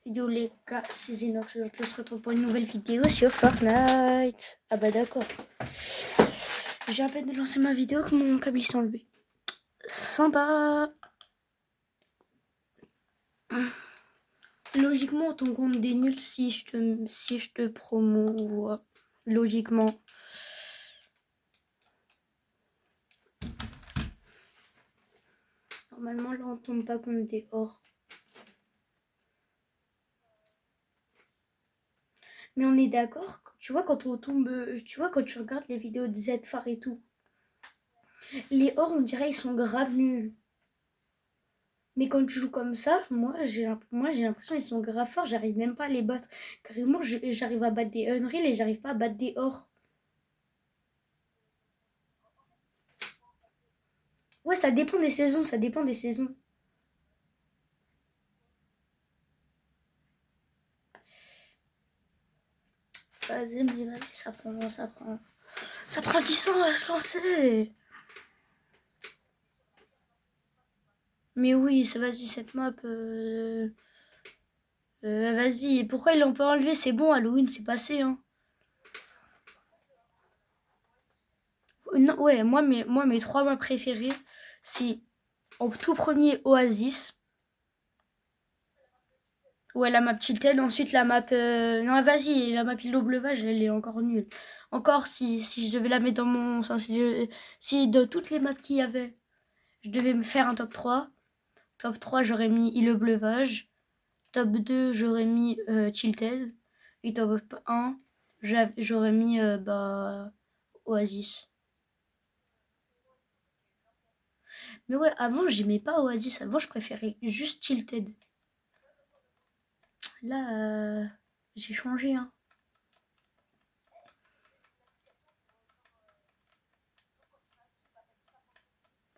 Yo les gars, c'est Zenox, aujourd'hui on se retrouve pour une nouvelle vidéo sur Fortnite. Ah bah d'accord. J'ai à peine de lancer ma vidéo que mon câble s'est enlevé. Sympa. Logiquement, ton compte des nuls si je te promouvois. Logiquement. Normalement, là, on tombe pas contre des ors. Mais on est d'accord, tu vois, quand on tombe, tu vois, quand tu regardes les vidéos de Zfar et tout, les ors, on dirait, ils sont grave nuls. Mais quand tu joues comme ça, moi j'ai l'impression qu'ils sont grave forts, j'arrive même pas à les battre. Carrément, j'arrive à battre des Unreal et j'arrive pas à battre des Or. Ouais, ça dépend des saisons, ça dépend des saisons. Vas-y, mais vas-y, ça prend. Ça prend 10 ans à se lancer. Mais oui, vas-y, cette map. Vas-y, pourquoi ils l'ont pas enlevé? C'est bon, Halloween, c'est passé, hein. Non, ouais, moi, mes trois maps préférés, c'est en tout premier Oasis. Ouais, la map Tilted. Ensuite, la map. Non, vas-y, la map îlot bleuvage, elle est encore nulle. Encore, si je devais la mettre dans mon. Enfin, si de toutes les maps qu'il y avait, je devais me faire un top 3. Top 3, j'aurais mis îlot bleuvage. Top 2, j'aurais mis Tilted. Et top 1, j'aurais mis Oasis. Mais ouais, avant, j'aimais pas Oasis. Avant, je préférais juste Tilted. Là, j'ai changé, hein.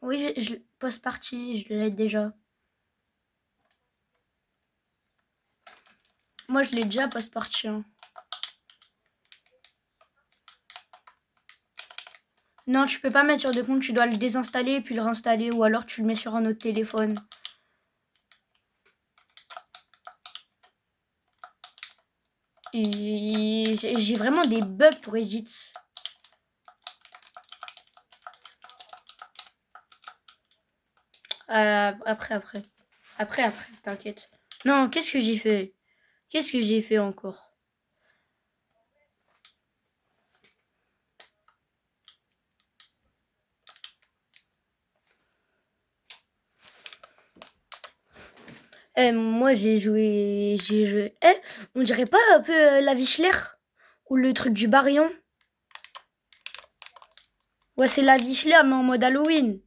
Oui, post-party, je l'ai déjà. Moi, je l'ai déjà post-party, hein. Non, tu peux pas mettre sur deux comptes, tu dois le désinstaller et puis le réinstaller, ou alors tu le mets sur un autre téléphone. Et j'ai vraiment des bugs pour Edit. Après, t'inquiète. Non, qu'est-ce que j'ai fait? Qu'est-ce que j'ai fait encore? Moi, j'ai joué... on dirait pas un peu la Vichler? Ou le truc du Baryon? Ouais, c'est la Vichler, mais en mode Halloween.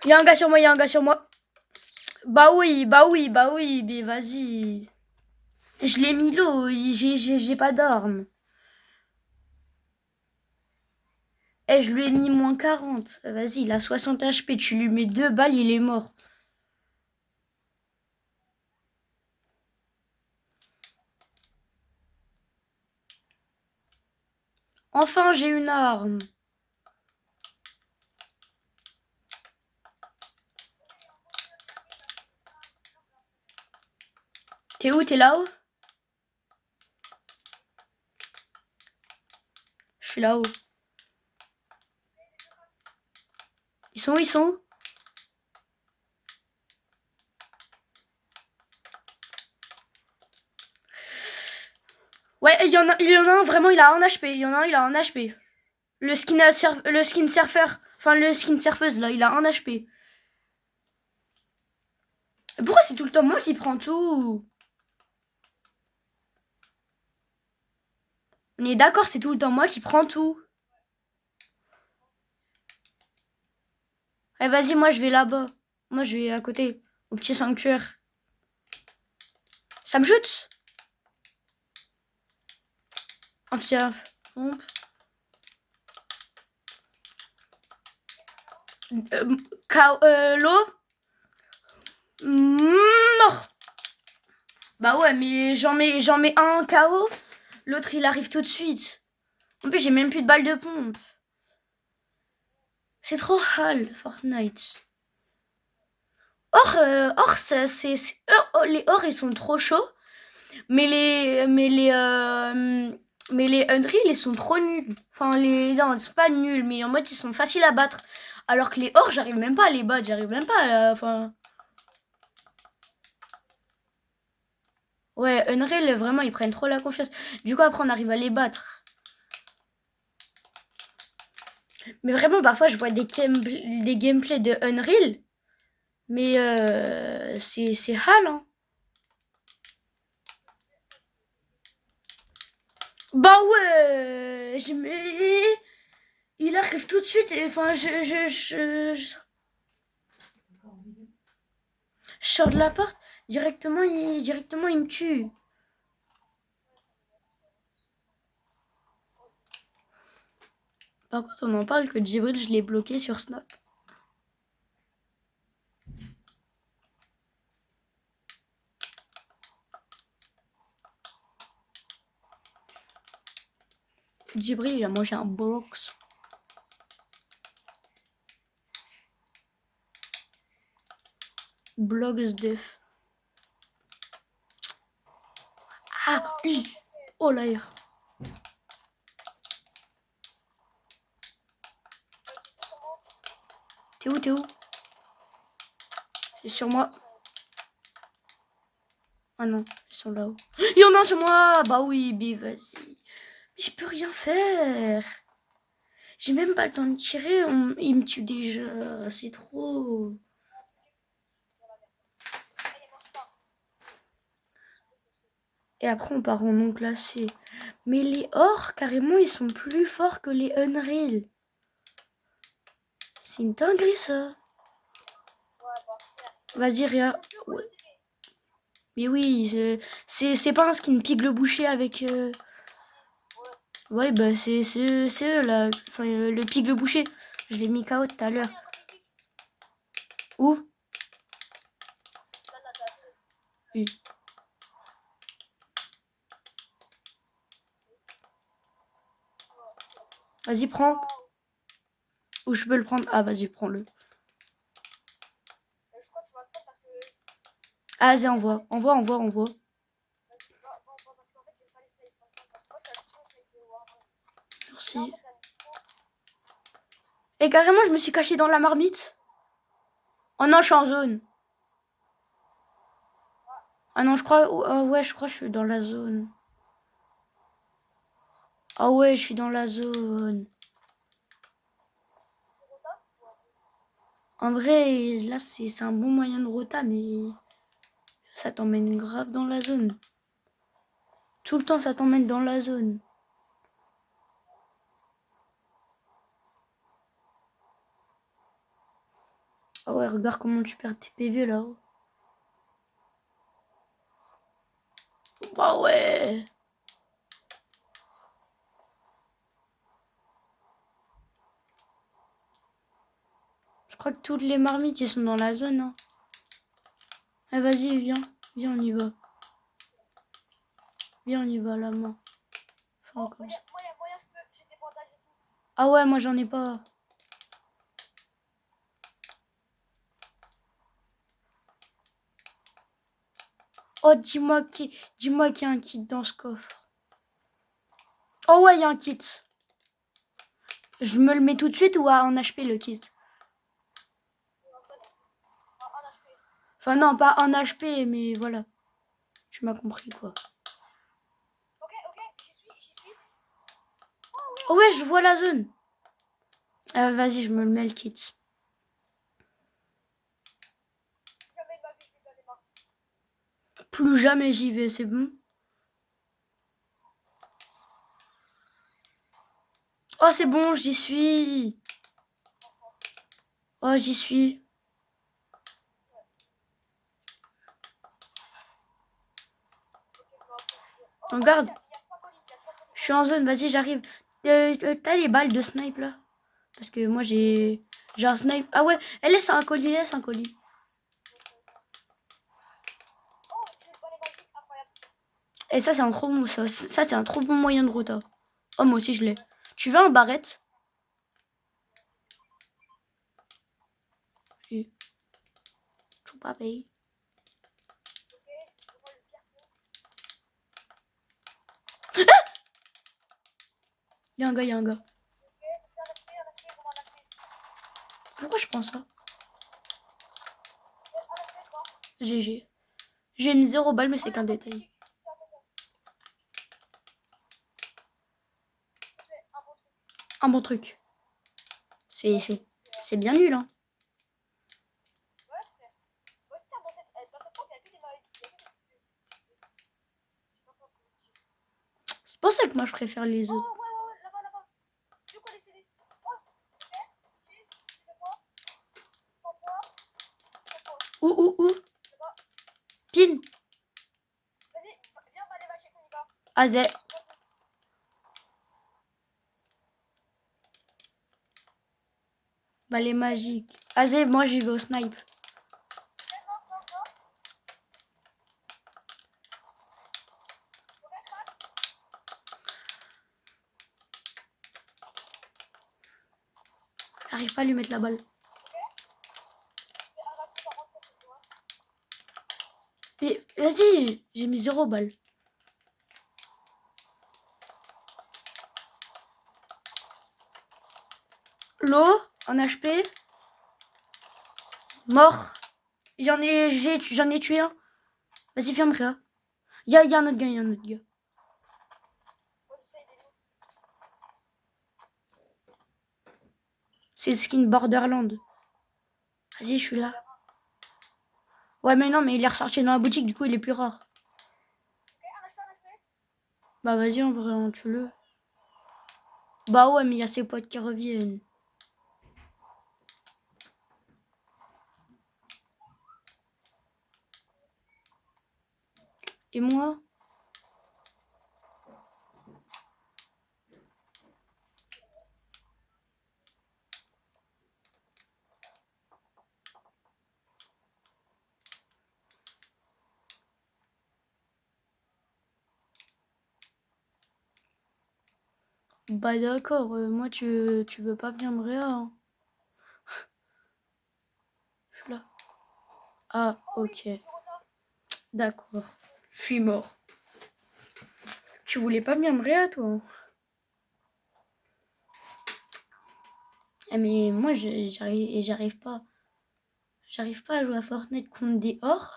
Il y a un gars sur moi, il y a un gars sur moi. Bah oui, mais vas-y. Je l'ai mis low, j'ai pas d'armes. Eh, je lui ai mis moins 40. Vas-y, il a 60 HP, tu lui mets 2 balles, il est mort. Enfin, j'ai une arme. T'es où? T'es là-haut? Je suis là-haut. Ils sont où? Ils sont où? Ouais, il y en a un, vraiment, il a 1 HP. Il y en a un, il a 1 HP. Le skin surfer, enfin le skin surfeuse, là, il a 1 HP. Pourquoi c'est tout le temps moi qui prends tout? On est d'accord, c'est tout le temps moi qui prends tout. Eh, vas-y, moi, je vais là-bas. Moi, je vais à côté, au petit sanctuaire. Ça me jute? Oh, tiens, pompe. L'eau. Mort. Bah ouais, mais j'en mets un KO. L'autre, il arrive tout de suite. En plus, j'ai même plus de balles de pompe. C'est trop hal, Fortnite. Or, les Or, ils sont trop chauds. Mais les Unreal, ils sont trop nuls. Enfin, non, c'est pas nuls, mais en mode, ils sont faciles à battre. Alors que les Or, j'arrive même pas à les battre. J'arrive même pas enfin... Ouais, Unreal, vraiment, ils prennent trop la confiance. Du coup, après, on arrive à les battre. Mais vraiment, parfois, je vois des gameplays de Unreal. Mais c'est hal, hein. Bah ouais, il arrive tout de suite. Enfin, je sors de la porte, directement, il me tue. Par contre, on en parle que Djibril, je l'ai bloqué sur Snap. Djibril, il a mangé un box. Blogs def. Ah, oui. Oh l'air. T'es où? C'est sur moi. Ah non, ils sont là-haut. Il y en a un sur moi. Bah oui, vas-y. Mais je peux rien faire. J'ai même pas le temps de tirer. Il me tue déjà. C'est trop. Et après, on part en non classé. Mais les Or, carrément, ils sont plus forts que les Unreal. C'est une dinguerie, ça. Vas-y, Réa. Ouais. Mais oui, c'est pas un skin pique le boucher avec... Ouais, bah c'est eux, là. Enfin, le pique le boucher. Je l'ai mis KO tout à l'heure. Où? Oui. Vas-y, prends. Ou je peux le prendre? Ah, vas-y, prends-le. Ah, vas-y, envoie. Envoie. Merci. Et carrément, je me suis caché dans la marmite. Oh non, je suis en zone. Ah non, je crois... ouais, je crois que je suis dans la zone. Ah ouais, je suis dans la zone. En vrai, là, c'est un bon moyen de rota, mais ça t'emmène grave dans la zone. Tout le temps, ça t'emmène dans la zone. Ah ouais, regarde comment tu perds tes PV là-haut. Bah ouais. Je crois que toutes les marmites, ils sont dans la zone. Hein. Ah, vas-y, viens. Viens, on y va. Viens, on y va, la main. Enfin, comme ça. Ah ouais, moi, j'en ai pas. Oh, dis-moi qu'il y a un kit dans ce coffre. Oh ouais, il y a un kit. Je me le mets tout de suite ou en HP le kit? Enfin non, pas en HP, mais voilà. Tu m'as compris quoi. Oh ouais, je vois la zone. Vas-y, je me le mets le kit. Plus jamais j'y vais, c'est bon. Oh, c'est bon, j'y suis. Oh, j'y suis. Regarde. Je suis en zone, vas-y, j'arrive. T'as les balles de snipe là? Parce que moi j'ai un snipe. Ah ouais, elle laisse un colis, Et ça c'est un trop bon, ça c'est un trop bon moyen de rota. Oh moi aussi je l'ai. Tu veux un barrette? Oui. papi. Il y a un gars, il y a un gars. Pourquoi je prends ça? GG. J'ai une 0 balle, mais c'est qu'un détail. Un bon truc. C'est bien nul, hein. C'est pour ça que moi je préfère les autres. Où Pin. Azé. Balai magique. Azé, moi j'y vais au snipe. J'arrive pas à lui mettre la balle. Mais vas-y, j'ai mis 0 balle. L'eau, en HP. Mort. J'en ai tué un. Vas-y, ferme là. Il y a un autre gars, C'est le skin Borderland. Vas-y, je suis là. Ouais, mais non, mais il est ressorti dans la boutique, du coup, il est plus rare. Bah, vas-y, en vrai, on tue-le. Bah, ouais, mais il y a ses potes qui reviennent. Et moi? Bah, d'accord, moi, tu veux pas venir me réa, hein. Je suis là. Ah, ok. D'accord. Je suis mort. Tu voulais pas venir me réa, toi, hein? Ah, mais moi, j'arrive pas. J'arrive pas à jouer à Fortnite contre des ors,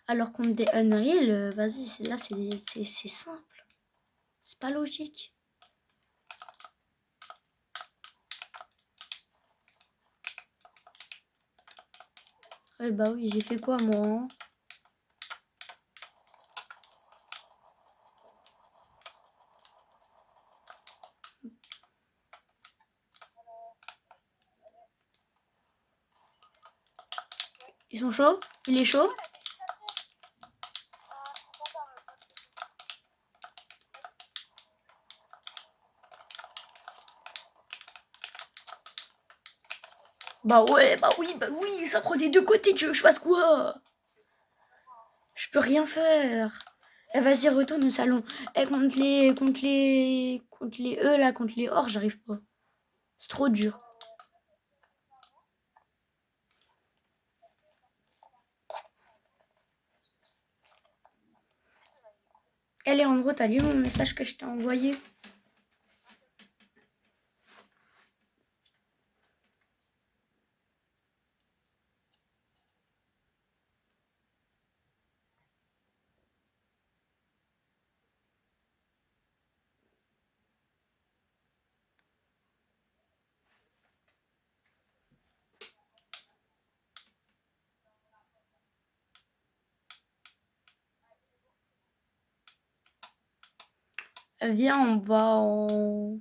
alors contre des Unreal, vas-y, c'est simple. C'est pas logique. Ouais, bah oui, j'ai fait quoi, moi, hein? Ils sont chauds? Il est chaud? Bah ouais, bah oui, ça prend des deux côtés, tu veux que je fasse quoi? Je peux rien faire. Eh, vas-y, retourne au salon. Eh, contre les E, là, contre les or, j'arrive pas. C'est trop dur. Elle en gros, t'as lu mon message que je t'ai envoyé? Viens, on va en...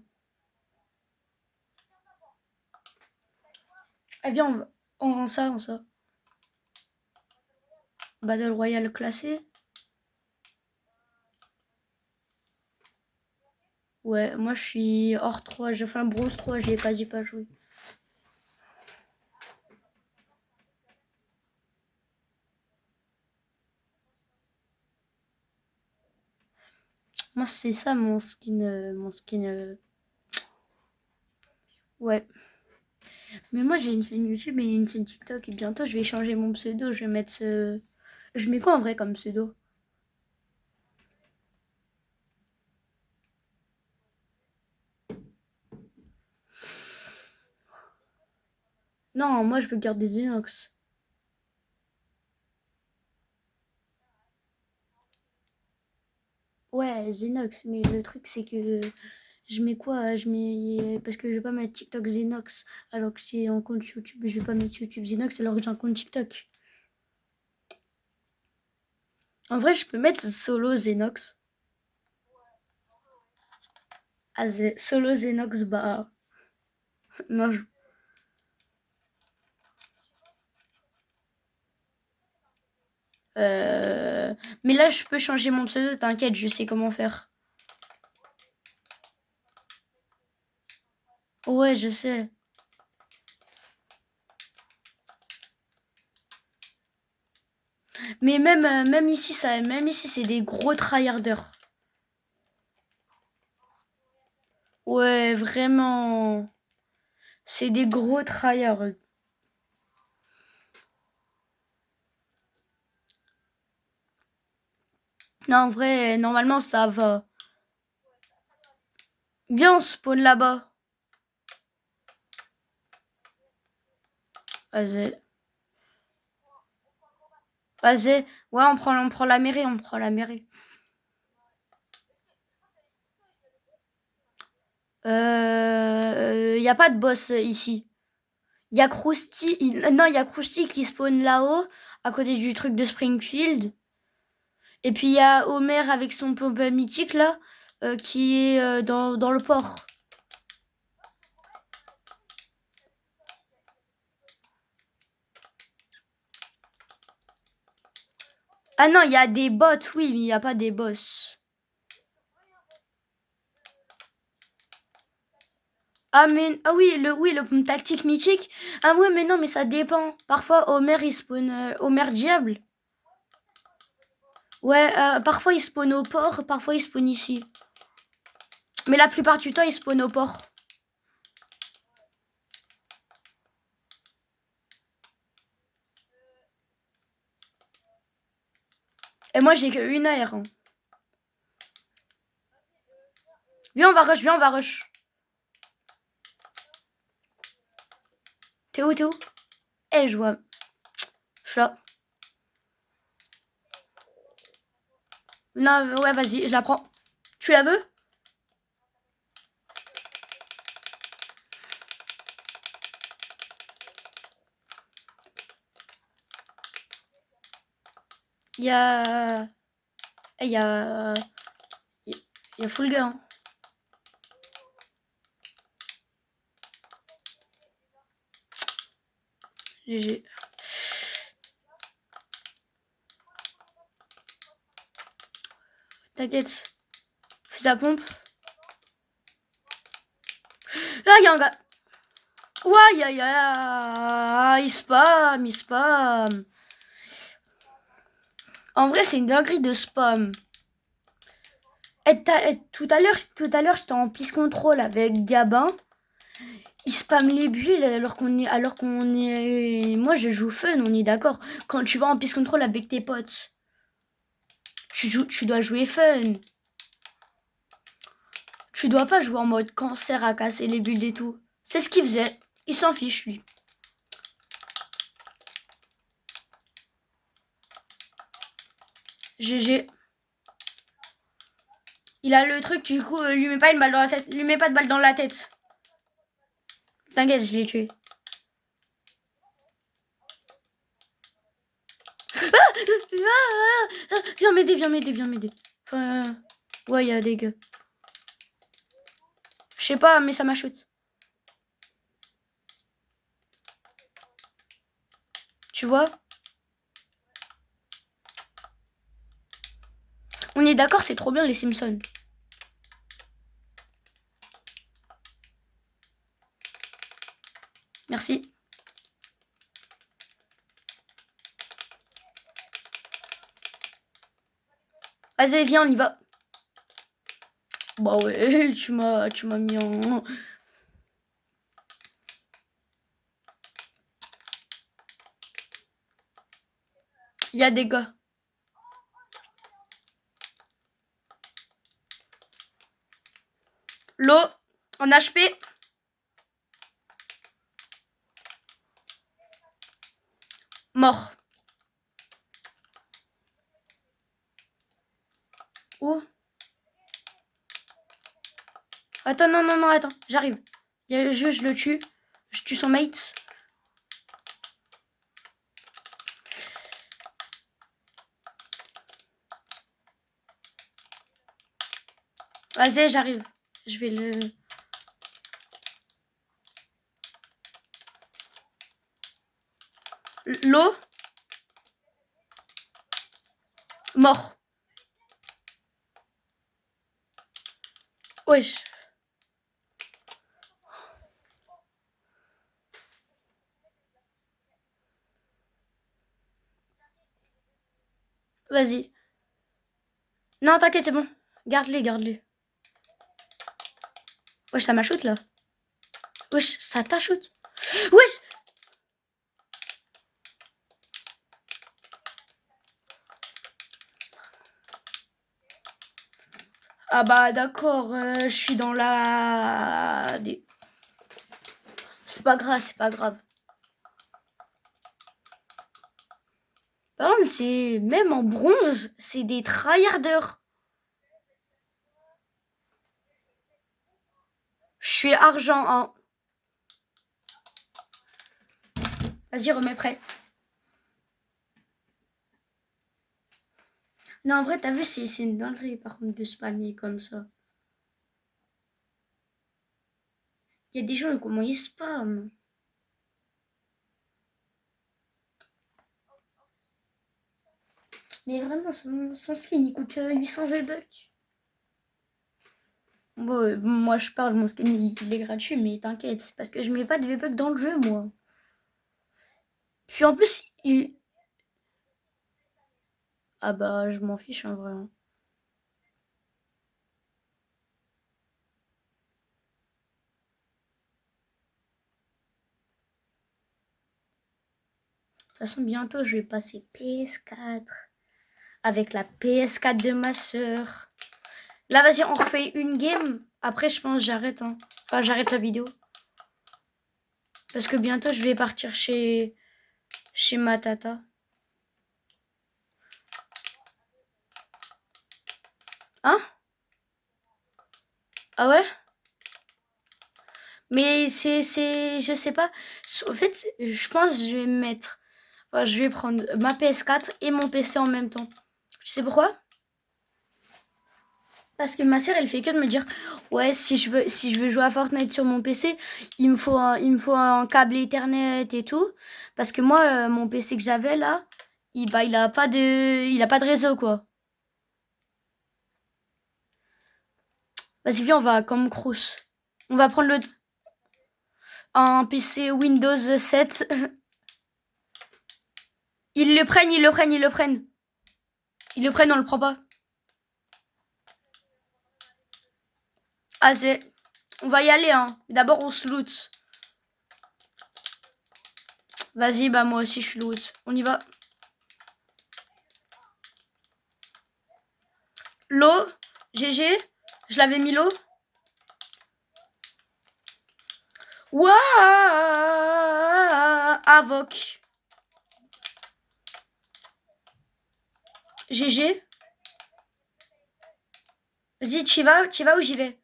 viens, on vend ça, Battle Royale classé. Ouais, moi je suis hors 3, j'ai fait un bronze 3, j'y ai quasi pas joué. Moi c'est ça mon skin, Ouais. Mais moi, j'ai une chaîne YouTube et une chaîne TikTok. Et bientôt, je vais changer mon pseudo. Je vais mettre ce... Je mets quoi en vrai comme pseudo? Non, moi, je veux garder Zenox. Ouais, Zenox. Mais le truc, c'est que... Je mets quoi? Je mets... Parce que je vais pas mettre TikTok Zenox. Alors que c'est un compte YouTube, je vais pas mettre YouTube Zenox alors que j'ai un compte TikTok. En vrai, je peux mettre solo Zenox. Ah, solo Zenox, bah... Non, je... Mais là, je peux changer mon pseudo, t'inquiète, je sais comment faire. Ouais, je sais. Mais même ici, même ici, c'est des gros tryharders. Ouais, vraiment. C'est des gros tryhards. Non, en vrai, normalement, ça va. Viens, on spawn là-bas. Vas-y. Vas-y. Ouais, on prend la mairie, on prend la mairie. Y a pas de boss ici. Il y a Krusty. Non, il y a Krusty qui spawn là-haut, à côté du truc de Springfield. Et puis il y a Homer avec son pompe mythique là, qui est dans le port. Ah non, il y a des bots, oui, mais il n'y a pas des boss. Ah mais ah oui le tactique mythique. Ah ouais mais non mais ça dépend. Parfois Homer il spawn Homer diable. Ouais, parfois il spawn au port, parfois il spawn ici. Mais la plupart du temps il spawn au port. Et moi j'ai que une aire. Hein. Viens on va rush. T'es où, t'es où? Eh je vois. Je suis là. Non ouais vas-y, je la prends. Tu la veux? Il y a. Il y a. Il y a full gars. Hein. GG. T'inquiète. Fais ta pompe. Là, il y a un gars. Ouais, il spam, il spam. En vrai, c'est une dinguerie de spam. Tout à l'heure, j'étais en piste contrôle avec Gabin. Il spam les builds alors qu'on est, moi je joue fun, on est d'accord. Quand tu vas en piste contrôle avec tes potes, tu dois jouer fun. Tu dois pas jouer en mode cancer à casser les builds et tout. C'est ce qu'il faisait. Il s'en fiche lui. GG. Il a le truc, du coup, lui mets pas une balle dans la tête. Lui mets pas de balle dans la tête. T'inquiète, je l'ai tué. Viens m'aider, viens m'aider, viens m'aider. Enfin, ouais, il y a des gars. Je sais pas, mais ça m'a shoot. Tu vois? On est d'accord, c'est trop bien les Simpsons. Merci. Vas-y, viens, on y va. Bah ouais, tu m'as mis en... Il y a des gars. L'eau en HP. Mort. Où? Attends, non, non, non, attends. J'arrive. Il y a le jeu, je le tue. Je tue son mate. Vas-y, j'arrive. Je vais le... L'eau. Mort. Wesh. Vas-y. Non, t'inquiète, c'est bon. Garde-les, garde-les. Wesh, ça m'a shoot là. Wesh, ça t'a shoot. Wesh. Ah bah d'accord, je suis dans la... C'est pas grave, c'est pas grave. Par contre, c'est... Même en bronze, c'est des tryharders. Je suis argent 1. Vas-y, remets prêt. Non, en vrai, t'as vu, c'est une dinguerie, par contre, de spammer comme ça. Il y a des gens, comment ils spamment. Mais vraiment, son skin, il coûte 800 V-Bucks. Bon, moi, je parle, mon skin, il est gratuit, mais t'inquiète, c'est parce que je mets pas de V-Bucks dans le jeu, moi. Puis en plus, il... Ah bah, je m'en fiche, en vrai. Hein. De toute façon, bientôt, je vais passer PS4 avec la PS4 de ma soeur. Là, vas-y, on refait une game. Après, je pense j'arrête. Hein. Enfin, j'arrête la vidéo. Parce que bientôt, je vais partir chez ma tata. Hein? Ah ouais? Mais je sais pas. En fait, je pense que je vais mettre... Enfin, je vais prendre ma PS4 et mon PC en même temps. Tu sais pourquoi? Parce que ma sœur, elle fait que de me dire, ouais, si je veux jouer à Fortnite sur mon PC, il me faut un câble Ethernet et tout. Parce que moi, mon PC que j'avais là, il a pas de réseau, quoi. Vas-y, viens, on va comme Crous. On va prendre un PC Windows 7. Ils le prennent, ils le prennent, ils le prennent. Ils le prennent, on le prend pas. Ah, on va y aller, hein. D'abord, on se loot. Vas-y, bah moi aussi, je suis loot. On y va. L'eau, GG. Je l'avais mis l'eau. Waouh, Avoc. GG. Vas-y, tu vas ou j'y vais?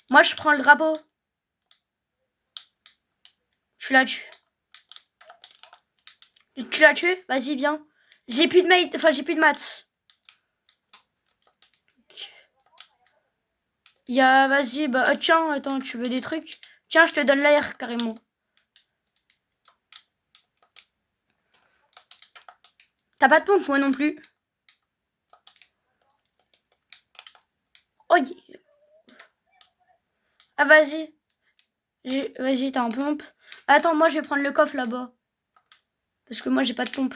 Moi, je prends le drapeau. Tu l'as tué. Tu l'as tué? Vas-y, viens. J'ai plus de mate, enfin, j'ai plus de maths. Il y a, vas-y, bah, tiens, attends, tu veux des trucs? Tiens, je te donne l'air, carrément. T'as pas de pompe, moi non plus. Oh, ah, vas-y. Vas-y, t'as un pompe. Attends, moi, je vais prendre le coffre là-bas. Parce que moi, j'ai pas de pompe.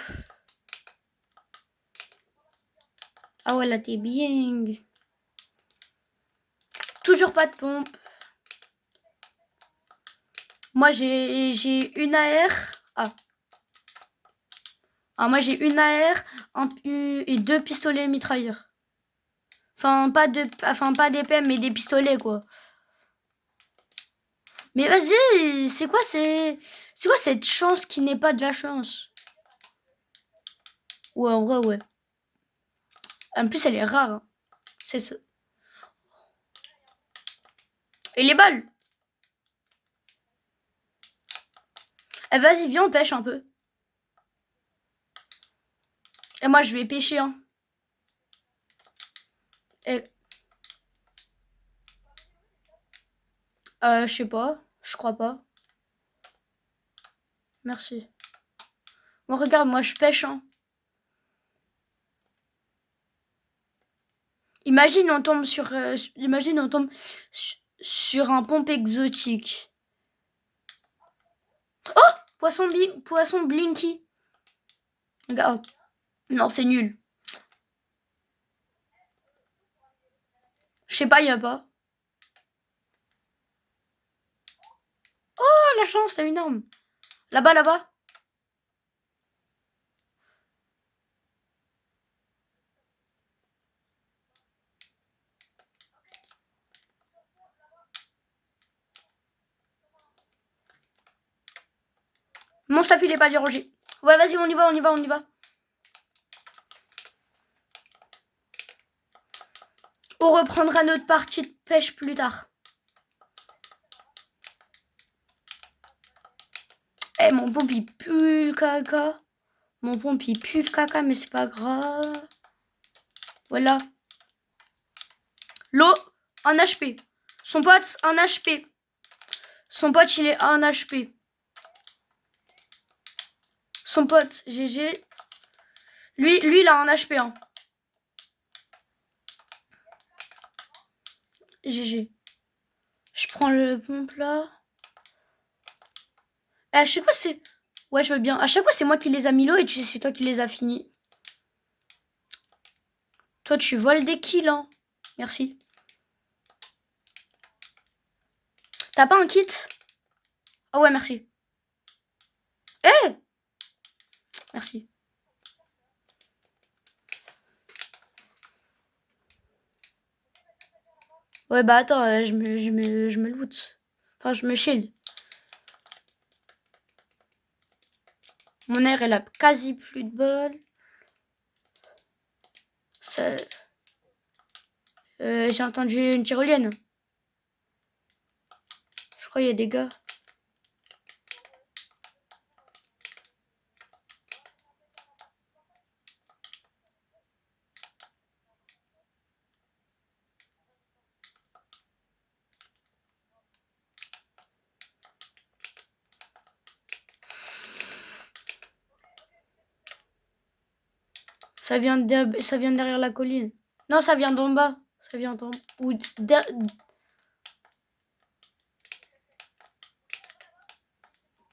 Ah ouais, là, t'es bien. Toujours pas de pompe. Moi, j'ai une AR. Ah. Ah, moi, j'ai une AR et 2 pistolets mitrailleurs. Enfin, pas des PM, mais des pistolets, quoi. Mais vas-y, c'est quoi cette chance qui n'est pas de la chance? Ouais, en vrai, ouais. En plus, elle est rare. Hein. C'est ça. Et les balles? Eh, vas-y, viens, on pêche un peu. Et moi, je vais pêcher, hein. Et... je sais pas. Je crois pas. Merci. Bon, regarde, moi, je pêche, hein. Imagine, on tombe sur un pompe exotique. Oh! Poisson Blinky. Regarde. Non, c'est nul. Je sais pas, y a pas. Oh, la chance, t'as une arme. Là-bas, là-bas. Mon staff, il est pas dérangé. Ouais, vas-y, on y va, on y va, on y va. On reprendra notre partie de pêche plus tard. Eh, mon pompe, il pue le caca. Mon pompe, il pue le caca, mais c'est pas grave. Voilà. L'eau, 1 HP. Son pote, 1 HP. Son pote, il est 1 HP. Son pote, GG. Lui, il a 1 HP. Hein. GG. Je prends le pompe là. Et à chaque fois, c'est... Ouais, je veux bien. À chaque fois, c'est moi qui les a mis l'eau et c'est toi qui les as finis. Toi, tu voles des kills, hein. Merci. T'as pas un kit? Ah ouais, merci. Eh! Merci. Ouais, bah attends, je me loot. Enfin, je me shield. Mon air, elle a quasi plus de balles. Ça... j'ai entendu une tyrolienne. Je crois qu'il y a des gars. Ça vient derrière la colline. Non, ça vient d'en bas. Ça vient d'en ou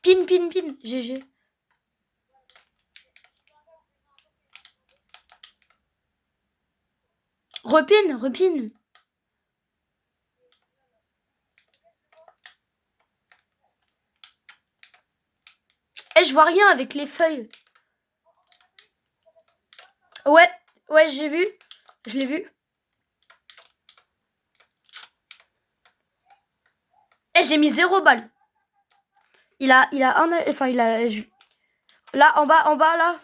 Pin, pin, pin. GG. Repin, repin. Eh, je vois rien avec les feuilles. Ouais, ouais, j'ai vu. Je l'ai vu. Eh, j'ai mis 0 balle. Il a un... Enfin, il a... Là, en bas, là.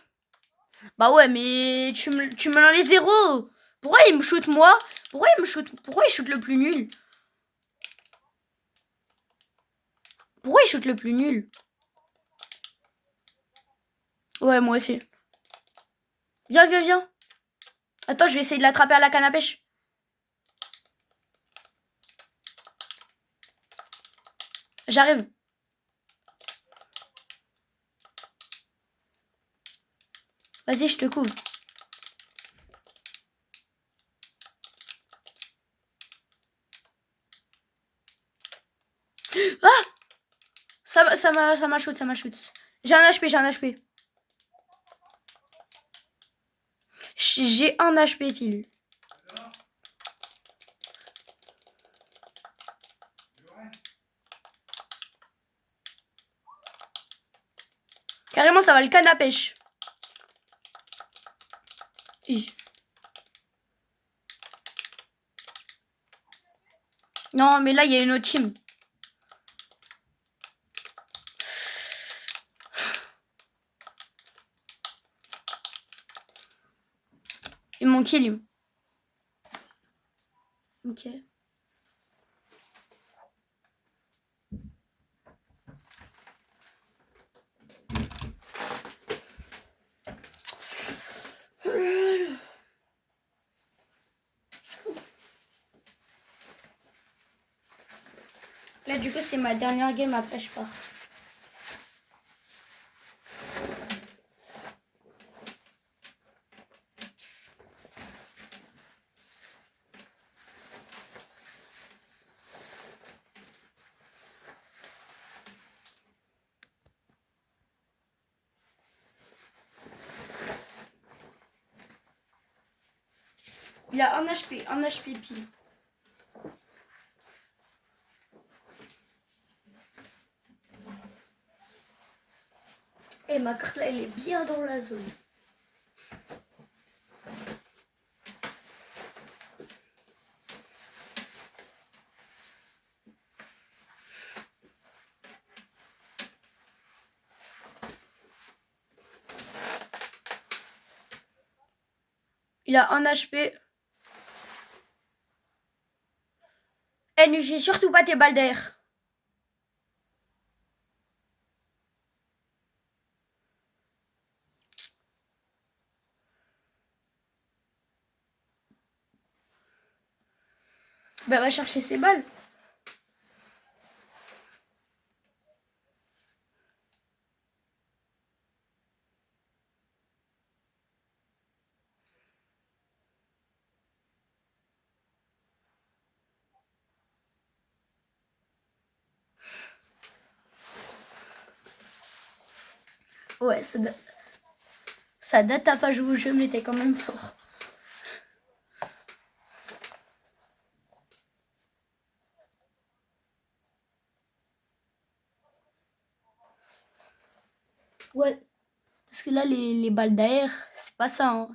Bah ouais, mais tu me l'as les 0. Pourquoi il me shoot, moi? Pourquoi il shoot le plus nul? Pourquoi il shoot le plus nul? Ouais, moi aussi. Viens, viens, viens. Attends, je vais essayer de l'attraper à la canne à pêche. J'arrive. Vas-y, je te couvre. Ah! Ça m'a shoot. J'ai un HP. J'ai un HP pile. Carrément, ça va le canne à pêche. Non, mais là, il y a une autre team. Ils m'ont kill. Ok. Là, du coup, c'est ma dernière game, après je pars. Il a un HP pile. Et ma carte là, elle est bien dans la zone. Il a un HP. Eh, n'utilise surtout pas tes balles d'air. Bah, va chercher ses balles. Ouais, ça date à pas jouer au jeu, mais t'es quand même fort. Ouais. Parce que là, les balles d'air, c'est pas ça. Hein.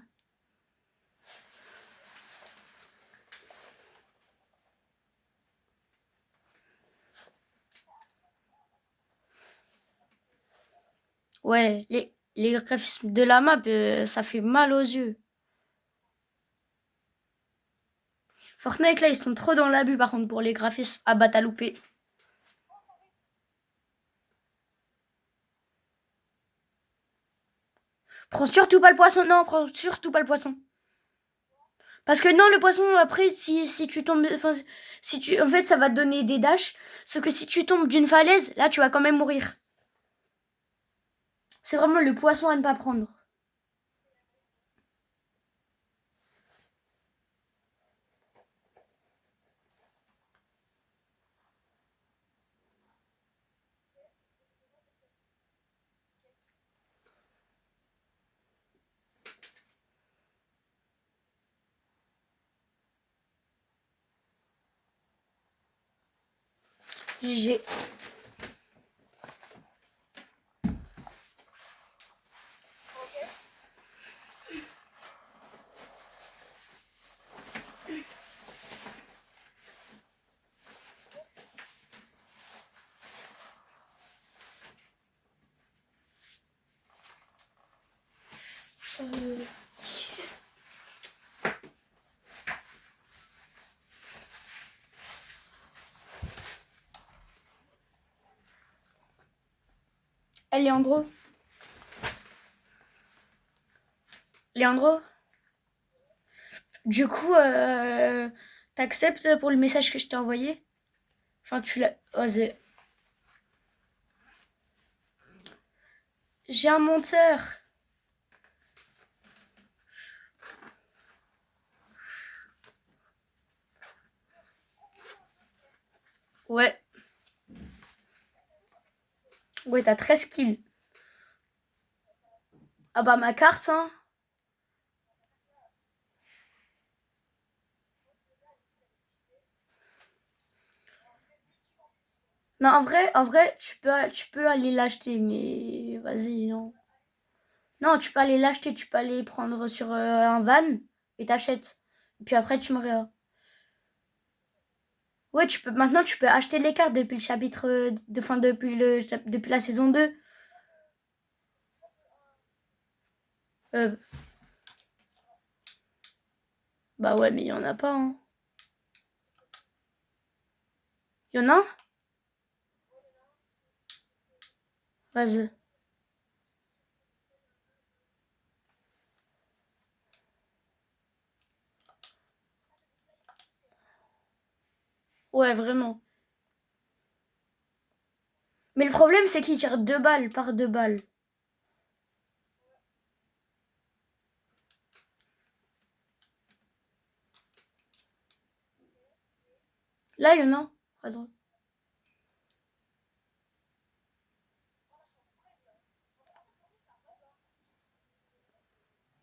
Ouais, les graphismes de la map, ça fait mal aux yeux. Fortnite, là, ils sont trop dans l'abus, par contre, pour les graphismes à batalouper. Prends surtout pas le poisson. Non, prends surtout pas le poisson. Parce que non, le poisson, après, si tu tombes... Enfin, si tu, en fait, ça va te donner des dashs. Sauf que si tu tombes d'une falaise, là, tu vas quand même mourir. C'est vraiment le poisson à ne pas prendre. GG. Leandro. Leandro. Du coup, t'acceptes pour le message que je t'ai envoyé? Enfin, tu l'as osé. J'ai un monteur. Ouais. Ouais, t'as 13 kills. Ah bah ma carte, hein. Non, en vrai, tu peux aller l'acheter, mais vas-y, non. Non, tu peux aller l'acheter, tu peux aller prendre sur un van et t'achètes. Et puis après, tu me réas. Ouais, maintenant, tu peux acheter les cartes depuis le chapitre, enfin, depuis la saison 2. Euh, Bah ouais, mais il y en a pas, hein. Il y en a un? Vas-y. Ouais, vraiment. Mais le problème, c'est qu'il tire 2 balles par 2 balles. Là, il y en a un. À droite.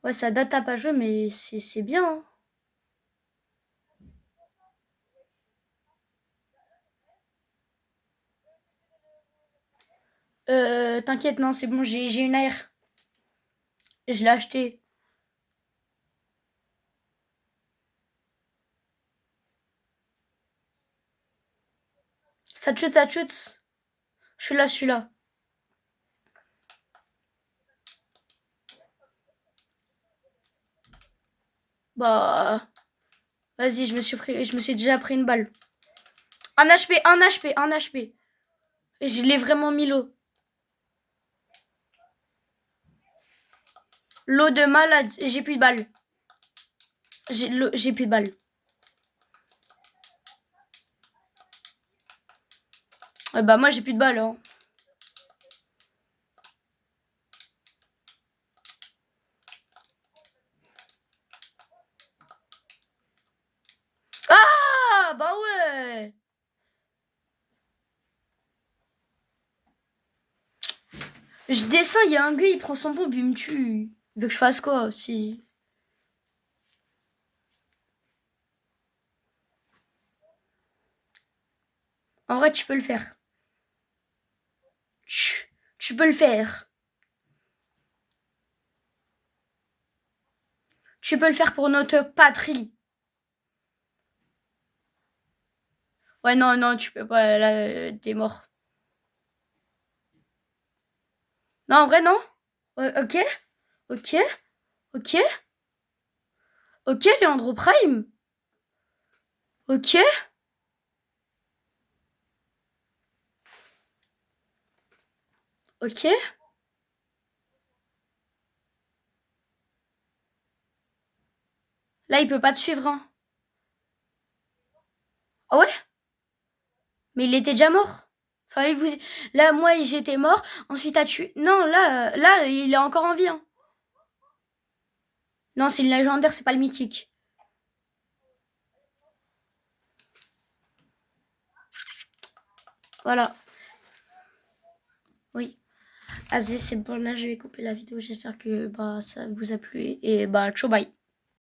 Ouais, ça date à pas jouer, mais c'est bien, hein. T'inquiète, non, c'est bon, j'ai une AR. Je l'ai acheté. Ça te chute, ça te chute. Je suis là, je suis là. Bah, vas-y, je me suis déjà pris une balle. Un HP, un HP, un HP. Je l'ai vraiment mis l'eau. L'eau de malade. J'ai plus de balles. J'ai plus de balles. Bah, moi, j'ai plus de balles, hein. Ah, bah ouais. Je descends, il y a un gars, il prend son pompe, il me tue. Il veut que je fasse quoi aussi? En vrai, tu peux le faire. Tu peux le faire. Tu peux le faire pour notre patrie. Ouais, non, non, tu peux pas. Là, t'es mort. Non, en vrai, non. Ouais, ok, ok, ok, ok, Leandro Prime. Ok, ok. Là, il peut pas te suivre, hein. Ah ouais? Mais il était déjà mort. Enfin, là, moi, j'étais mort. Ensuite, t'as tué. Non, là, il est encore en vie, hein. Non, c'est le légendaire, c'est pas le mythique. Voilà. Oui. Vas-y, c'est bon, là, je vais couper la vidéo. J'espère que bah, ça vous a plu. Et bah, ciao, bye.